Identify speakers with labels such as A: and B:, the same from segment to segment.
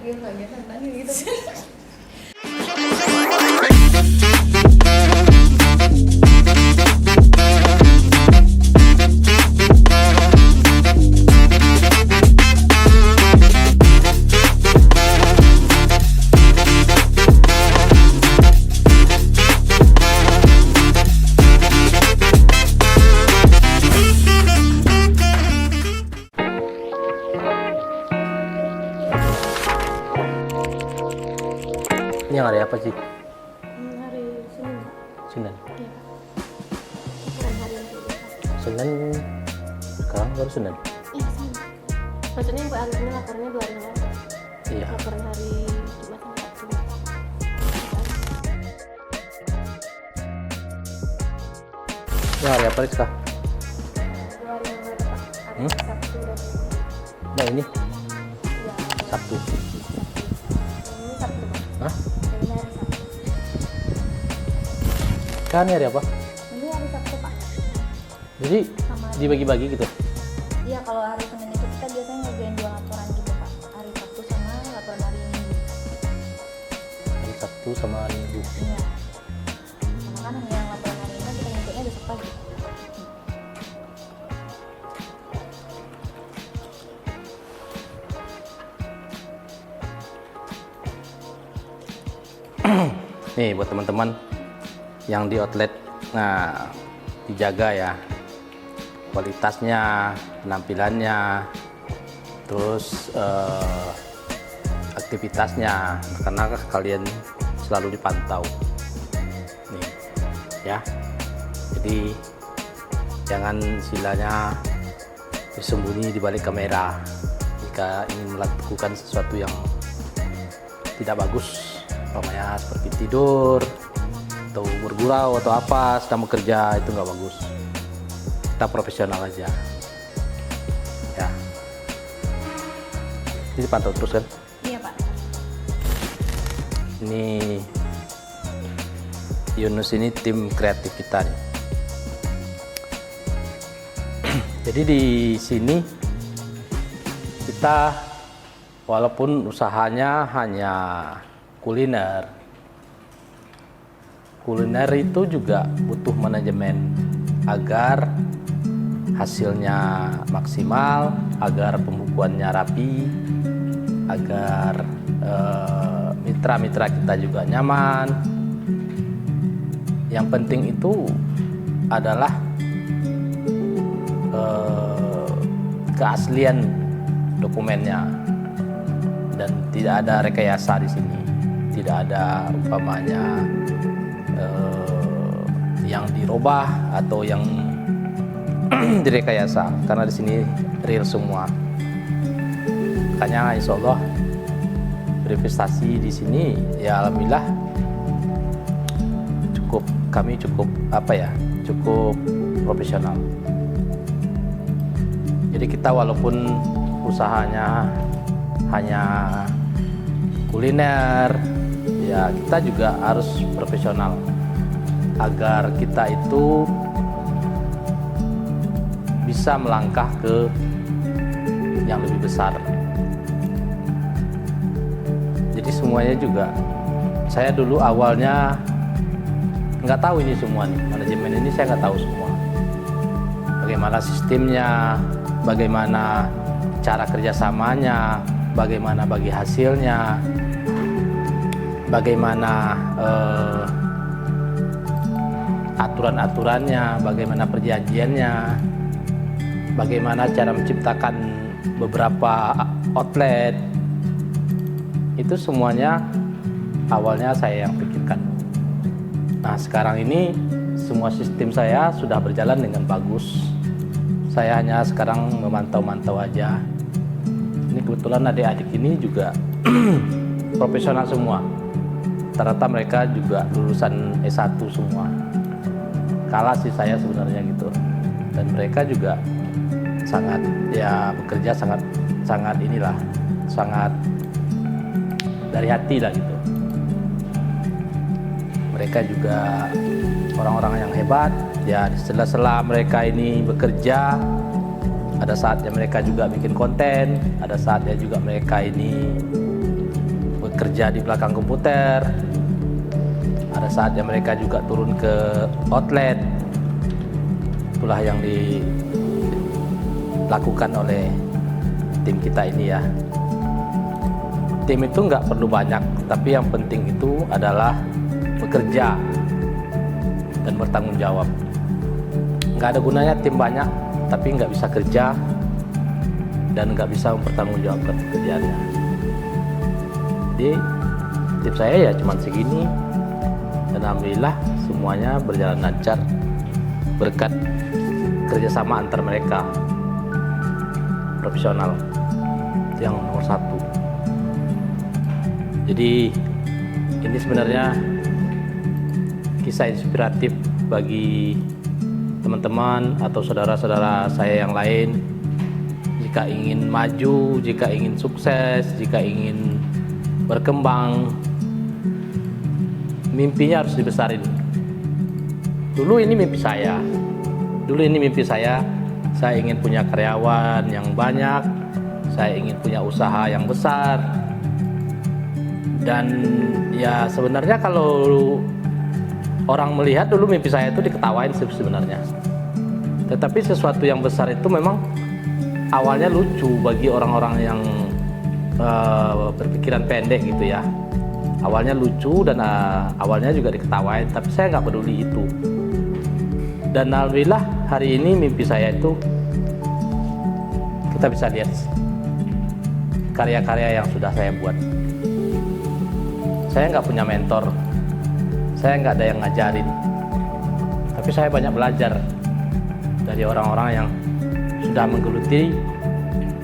A: yang nggak tantangin gitu.
B: Ini yang hari apa sih?
A: Hari Senin.
B: Senin.
A: Iya. Bukan hari yang biasa.
B: Senin. Sekarang baru Senin.
A: Iya Senin. Maksudnya yang hari Senin laporannya 2 hari yang lalu.
B: Iya.
A: Laporan hari Jumat sama Sabtu.
B: Ini hari apa Rizka?
A: 2 hari yang lalu Pak. Hari Sabtu dan
B: Nah ini
A: ya,
B: Sabtu.
A: ini Sabtu Pak.
B: Hah?
A: Ini hari Sabtu.
B: Kan hari apa?
A: Ini hari Sabtu Pak.
B: Jadi
A: Sama
B: dibagi-bagi gitu.
A: iya, kalau hari Senin itu kita biasanya ngerjain 2 laporan gitu Pak. Hari Sabtu sama laporan hari Minggu.
B: Hari Sabtu sama hari Minggu.
A: Iya. Sama kan yang laporan hari ini kita ngikutnya besok pagi.
B: Nih buat teman-teman yang di outlet, nah dijaga ya kualitasnya, penampilannya, terus aktivitasnya, karena kalian selalu dipantau. Nih ya, jadi jangan istilahnya disembunyi di balik kamera jika ingin melakukan sesuatu yang tidak bagus, umpamanya seperti tidur atau bergurau atau apa sedang bekerja, itu nggak bagus. Kita profesional aja ya. Ini pantau terus kan.
A: Iya Pak.
B: Ini Yunus ini tim kreatif kita nih. Jadi di sini kita walaupun usahanya hanya kuliner itu juga butuh manajemen agar hasilnya maksimal, agar pembukuannya rapi, agar mitra-mitra kita juga nyaman. Yang penting itu adalah keaslian dokumennya dan tidak ada rekayasa di sini, tidak ada umpamanya yang dirubah atau yang direkayasa, karena di sini real semua. Makanya insya Allah berinvestasi di sini ya alhamdulillah kami cukup cukup profesional. Jadi kita walaupun usahanya hanya kuliner ya, kita juga harus profesional agar kita itu bisa melangkah ke yang lebih besar. Jadi semuanya juga, saya dulu awalnya nggak tahu ini semua nih, manajemen ini saya nggak tahu semua. Bagaimana sistemnya, bagaimana cara kerjasamanya, bagaimana bagi hasilnya, bagaimana aturan-aturannya, bagaimana perjanjiannya, bagaimana cara menciptakan beberapa outlet. Itu semuanya awalnya saya yang pikirkan. Nah sekarang ini semua sistem saya sudah berjalan dengan bagus. Saya hanya sekarang memantau-mantau aja. Ini kebetulan adik-adik ini juga profesional semua. Rata-rata mereka juga lulusan S1 semua. Kalah sih saya sebenarnya gitu. Dan mereka juga sangat ya bekerja sangat inilah, sangat dari hati lah gitu. Mereka juga orang-orang yang hebat ya. Di sela-sela mereka ini bekerja, ada saatnya mereka juga bikin konten, ada saatnya juga mereka ini bekerja di belakang komputer. Ada saatnya mereka juga turun ke outlet. Itulah yang dilakukan oleh tim kita ini ya. Tim itu nggak perlu banyak, tapi yang penting itu adalah bekerja dan bertanggung jawab. Nggak ada gunanya tim banyak, tapi nggak bisa kerja dan nggak bisa mempertanggungjawabkan pekerjaannya. Jadi tim saya ya cuma segini, dan alhamdulillah semuanya berjalan lancar berkat kerjasama antar mereka, profesional yang nomor satu. Jadi ini sebenarnya kisah inspiratif bagi teman-teman atau saudara-saudara saya yang lain. Jika ingin maju, jika ingin sukses, jika ingin berkembang, mimpinya harus dibesarin. Dulu ini mimpi saya. Saya ingin punya karyawan yang banyak, saya ingin punya usaha yang besar. Dan ya sebenarnya kalau orang melihat dulu mimpi saya itu diketawain sih sebenarnya. Tetapi sesuatu yang besar itu memang awalnya lucu bagi orang-orang yang berpikiran pendek gitu ya. Awalnya lucu dan awalnya juga diketawain, tapi saya nggak peduli itu. Dan alhamdulillah hari ini mimpi saya itu kita bisa lihat karya-karya yang sudah saya buat. Saya nggak punya mentor, saya nggak ada yang ngajarin, tapi saya banyak belajar dari orang-orang yang sudah menggeluti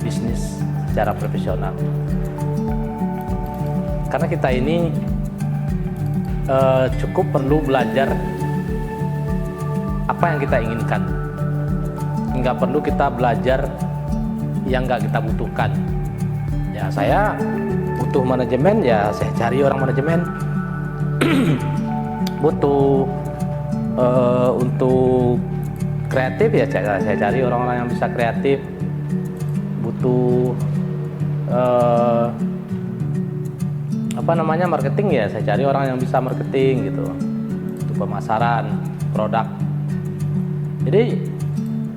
B: bisnis secara profesional. Karena kita ini cukup perlu belajar apa yang kita inginkan. Nggak perlu kita belajar yang nggak kita butuhkan. Ya saya butuh manajemen, ya saya cari orang manajemen. Butuh untuk kreatif, ya saya cari orang-orang yang bisa kreatif. Butuh marketing, ya saya cari orang yang bisa marketing gitu. Untuk pemasaran produk. Jadi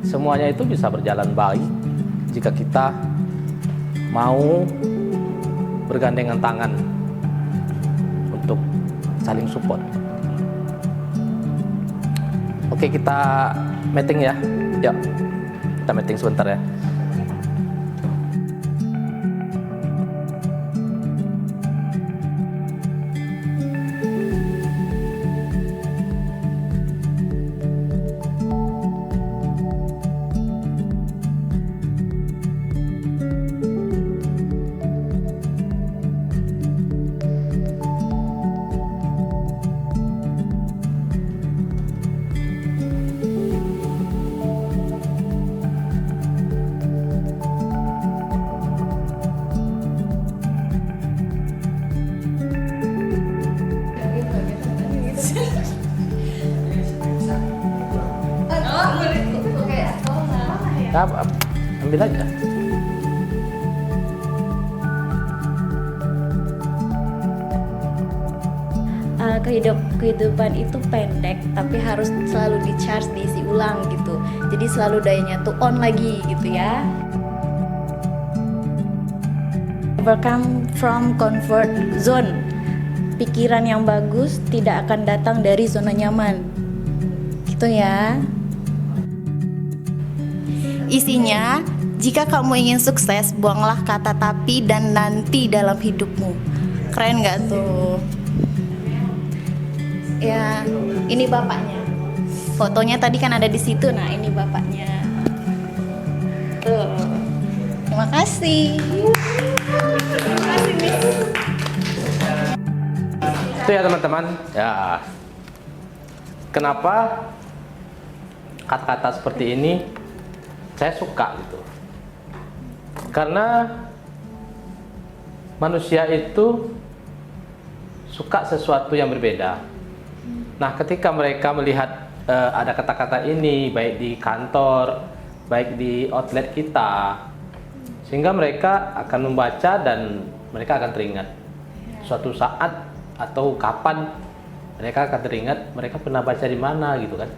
B: semuanya itu bisa berjalan baik jika kita mau bergandengan tangan untuk saling support. Oke, kita meeting ya. Yuk, kita meeting sebentar ya. Nah, ambil aja.
A: Kehidupan itu pendek, tapi harus selalu di-charge, diisi ulang gitu. Jadi selalu dayanya tuh on lagi gitu ya. Overcome from comfort zone. Pikiran yang bagus tidak akan datang dari zona nyaman. Gitu ya. Isinya, jika kamu ingin sukses, buanglah kata tapi dan nanti dalam hidupmu. Keren gak tuh? Ya, ini bapaknya. Fotonya tadi kan ada di situ. Nah, ini bapaknya. Tuh. Terima kasih. Terima kasih, Miss.
B: Itu ya teman-teman. Ya. Kenapa kata-kata seperti ini saya suka gitu? Karena manusia itu suka sesuatu yang berbeda. Nah, ketika mereka melihat ada kata-kata ini baik di kantor, baik di outlet kita, sehingga mereka akan membaca dan mereka akan teringat. suatu saat atau kapan mereka akan teringat mereka pernah baca di mana gitu kan.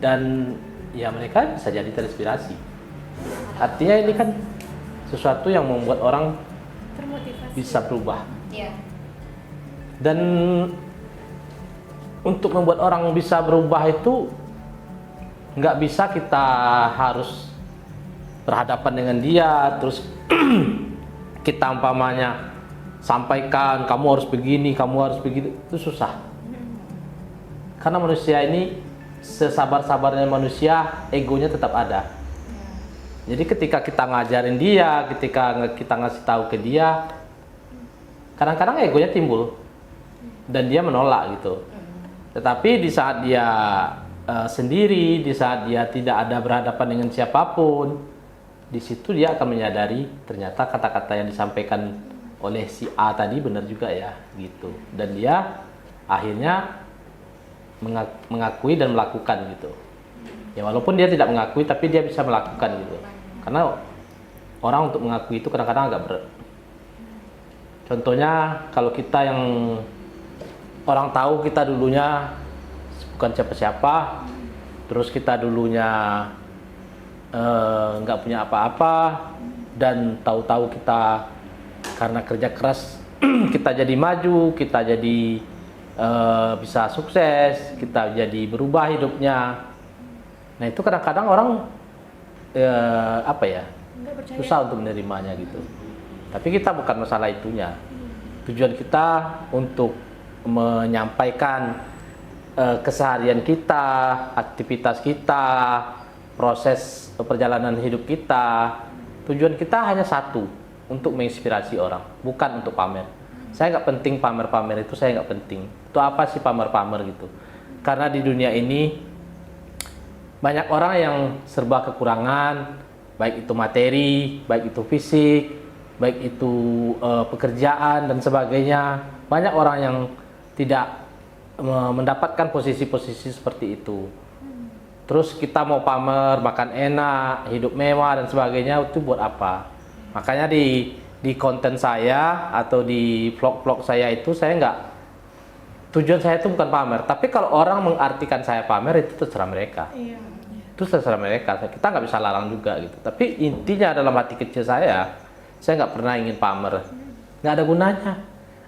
B: Dan ya mereka bisa jadi terinspirasi. Artinya ini kan sesuatu yang membuat orang
A: Termotivasi.
B: bisa berubah.
A: Iya.
B: Dan untuk membuat orang bisa berubah itu nggak bisa kita harus berhadapan dengan dia terus kita umpamanya sampaikan kamu harus begini, kamu harus begitu, itu susah. Karena manusia ini sesabar-sabarnya manusia, egonya tetap ada. Jadi ketika kita ngajarin dia, ketika kita ngasih tahu ke dia, kadang-kadang egonya timbul dan dia menolak gitu. Tetapi di saat dia sendiri, di saat dia tidak ada berhadapan dengan siapapun, di situ dia akan menyadari ternyata kata-kata yang disampaikan oleh si A tadi benar juga ya gitu. Dan dia akhirnya mengakui dan melakukan gitu. Ya walaupun dia tidak mengakui tapi dia bisa melakukan gitu. Karena orang untuk mengakui itu kadang-kadang agak berat. Contohnya kalau kita yang orang tahu kita dulunya bukan siapa-siapa, terus kita dulunya nggak punya apa-apa, dan tahu-tahu kita karena kerja keras kita jadi maju, kita jadi bisa sukses, kita jadi berubah hidupnya. Nah itu kadang-kadang orang susah untuk menerimanya gitu. Tapi kita bukan masalah itunya. Tujuan kita untuk menyampaikan keseharian kita, aktivitas kita, proses perjalanan hidup kita. Tujuan kita hanya satu, untuk menginspirasi orang, bukan untuk pamer. Saya nggak penting pamer-pamer itu, saya nggak penting. Itu apa sih pamer-pamer gitu? Karena di dunia ini banyak orang yang serba kekurangan, baik itu materi, baik itu fisik, baik itu pekerjaan dan sebagainya. Banyak orang yang tidak mendapatkan posisi-posisi seperti itu. Terus kita mau pamer, makan enak, hidup mewah dan sebagainya, itu buat apa? Makanya di konten saya atau di vlog-vlog saya itu saya nggak, tujuan saya itu bukan pamer. Tapi kalau orang mengartikan saya pamer itu terserah mereka.
A: Iya.
B: Itu terserah mereka. Kita nggak bisa larang juga gitu. Tapi intinya dalam hati kecil saya nggak pernah ingin pamer. Nggak ada gunanya.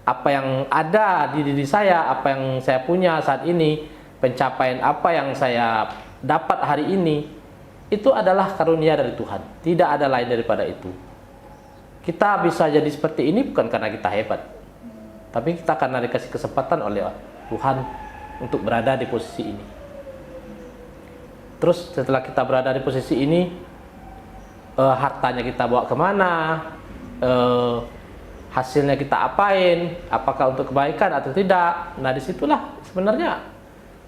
B: Apa yang ada di diri saya, apa yang saya punya saat ini, pencapaian apa yang saya dapat hari ini, itu adalah karunia dari Tuhan. Tidak ada lain daripada itu. Kita bisa jadi seperti ini bukan karena kita hebat, tapi kita karena dikasih kesempatan oleh Tuhan untuk berada di posisi ini. Terus setelah kita berada di posisi ini, hartanya kita bawa kemana, hasilnya kita apain, apakah untuk kebaikan atau tidak. Nah disitulah sebenarnya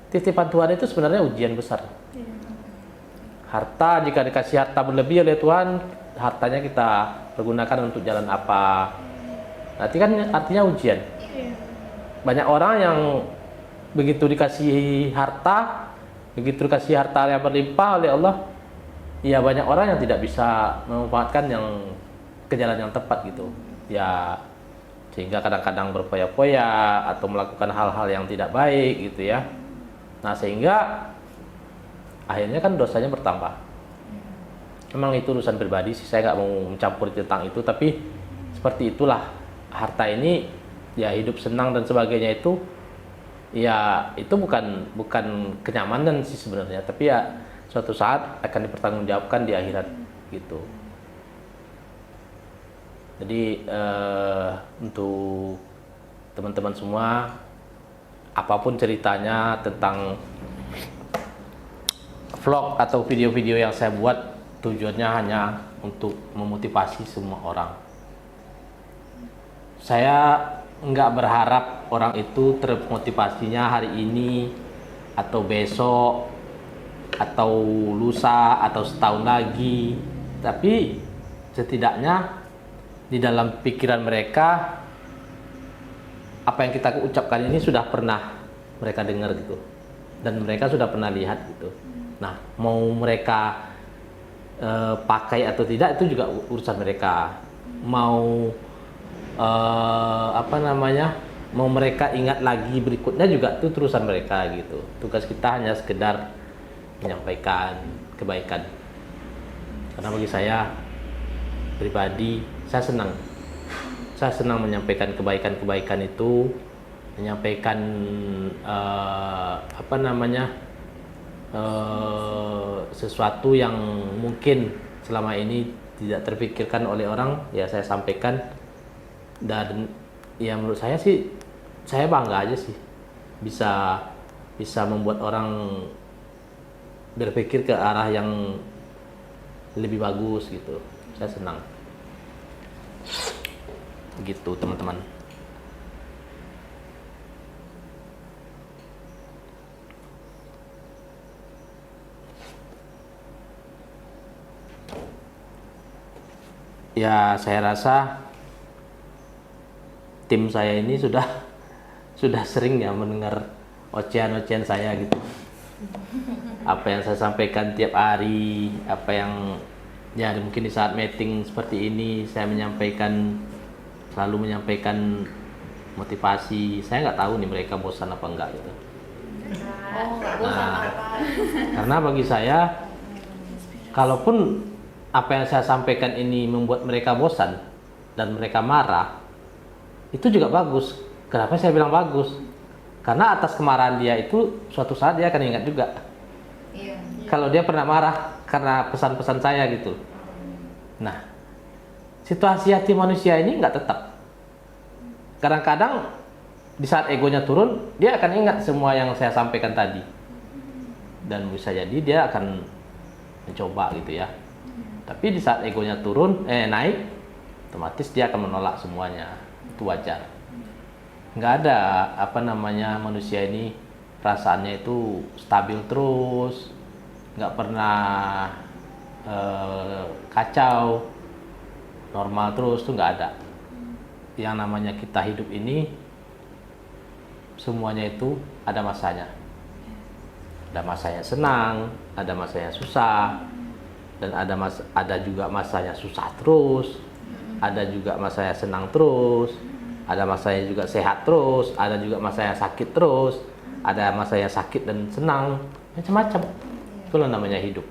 B: titipan Tuhan itu sebenarnya ujian besar. Harta, jika dikasih harta berlebih oleh Tuhan, hartanya kita pergunakan untuk jalan apa? Nanti kan artinya ujian. Banyak orang yang begitu dikasih harta, yang berlimpah oleh Allah, ya banyak orang yang tidak bisa memanfaatkan yang ke jalan yang tepat gitu. Ya sehingga kadang-kadang berfoya-foya atau melakukan hal-hal yang tidak baik gitu ya. Nah sehingga akhirnya kan dosanya bertambah. Memang itu urusan pribadi sih, saya nggak mau mencampuri tentang itu, tapi seperti itulah harta ini, ya hidup senang dan sebagainya itu, ya itu bukan kenyamanan sih sebenarnya, tapi ya suatu saat akan dipertanggungjawabkan di akhirat gitu. Jadi untuk teman-teman semua, apapun ceritanya tentang vlog atau video-video yang saya buat, tujuannya hanya untuk memotivasi semua orang. Saya nggak berharap orang itu termotivasinya hari ini atau besok atau lusa atau setahun lagi, tapi setidaknya di dalam pikiran mereka apa yang kita ucapkan ini sudah pernah mereka dengar gitu, dan mereka sudah pernah lihat gitu. Nah mau mereka pakai atau tidak itu juga urusan mereka. Mau apa namanya, mau mereka ingat lagi berikutnya juga itu terusan mereka gitu. Tugas kita hanya sekedar menyampaikan kebaikan. Karena bagi saya pribadi, saya senang menyampaikan kebaikan-kebaikan itu, menyampaikan apa namanya, sesuatu yang mungkin selama ini tidak terpikirkan oleh orang, ya saya sampaikan. Dan ya menurut saya sih, saya bangga aja sih bisa membuat orang berpikir ke arah yang lebih bagus gitu. Saya senang gitu teman-teman. Ya saya rasa tim saya ini sudah sering ya mendengar ocehan-ocehan saya gitu. Apa yang saya sampaikan tiap hari, apa yang ya mungkin di saat meeting seperti ini saya selalu menyampaikan motivasi. Saya nggak tahu nih mereka bosan apa enggak gitu. Nah, karena bagi saya, kalaupun apa yang saya sampaikan ini membuat mereka bosan dan mereka marah, itu juga bagus. Kenapa saya bilang bagus? Karena atas kemarahan dia itu suatu saat dia akan ingat juga. Iya. Kalau dia pernah marah karena pesan-pesan saya gitu. Nah, situasi hati manusia ini nggak tetap. Kadang-kadang di saat egonya turun, dia akan ingat semua yang saya sampaikan tadi. Dan bisa jadi dia akan mencoba gitu ya. Tapi di saat egonya naik, otomatis dia akan menolak semuanya. Itu wajar. Nggak ada apa namanya, manusia ini perasaannya itu stabil terus, nggak pernah kacau, normal terus, tuh nggak ada. Yang namanya kita hidup ini semuanya itu ada masanya. Ada masanya senang, ada masanya susah, dan ada juga masanya susah terus, ada juga masanya senang terus, ada masanya juga sehat terus, ada juga masanya sakit terus, ada masanya sakit dan senang, macam-macam. Itulah namanya hidup.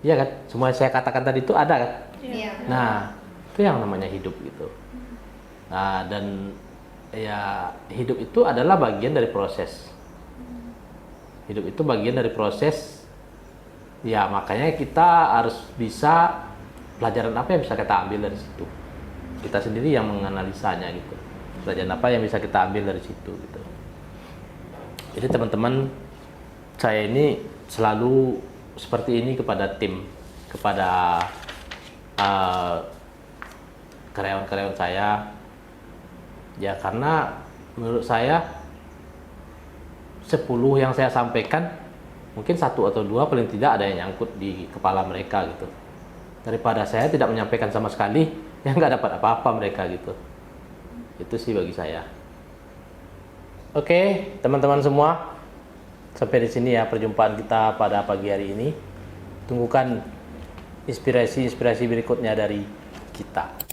B: Iya kan? Semua yang saya katakan tadi itu ada kan?
A: Iya.
B: Nah, itu yang namanya hidup gitu. Nah, dan ya hidup itu adalah bagian dari proses. Hidup itu bagian dari proses. Ya, makanya kita harus bisa, pelajaran apa yang bisa kita ambil dari situ. Kita sendiri yang menganalisanya gitu. Pelajaran apa yang bisa kita ambil dari situ gitu. Jadi teman-teman, saya ini selalu seperti ini kepada tim, kepada karyawan-karyawan saya. Ya karena menurut saya 10 yang saya sampaikan, mungkin 1 atau 2 paling tidak ada yang nyangkut di kepala mereka gitu. Daripada saya tidak menyampaikan sama sekali, yang nggak dapat apa-apa mereka gitu. Itu sih bagi saya. Oke, teman-teman semua, sampai di sini ya perjumpaan kita pada pagi hari ini. Tunggukan inspirasi-inspirasi berikutnya dari kita.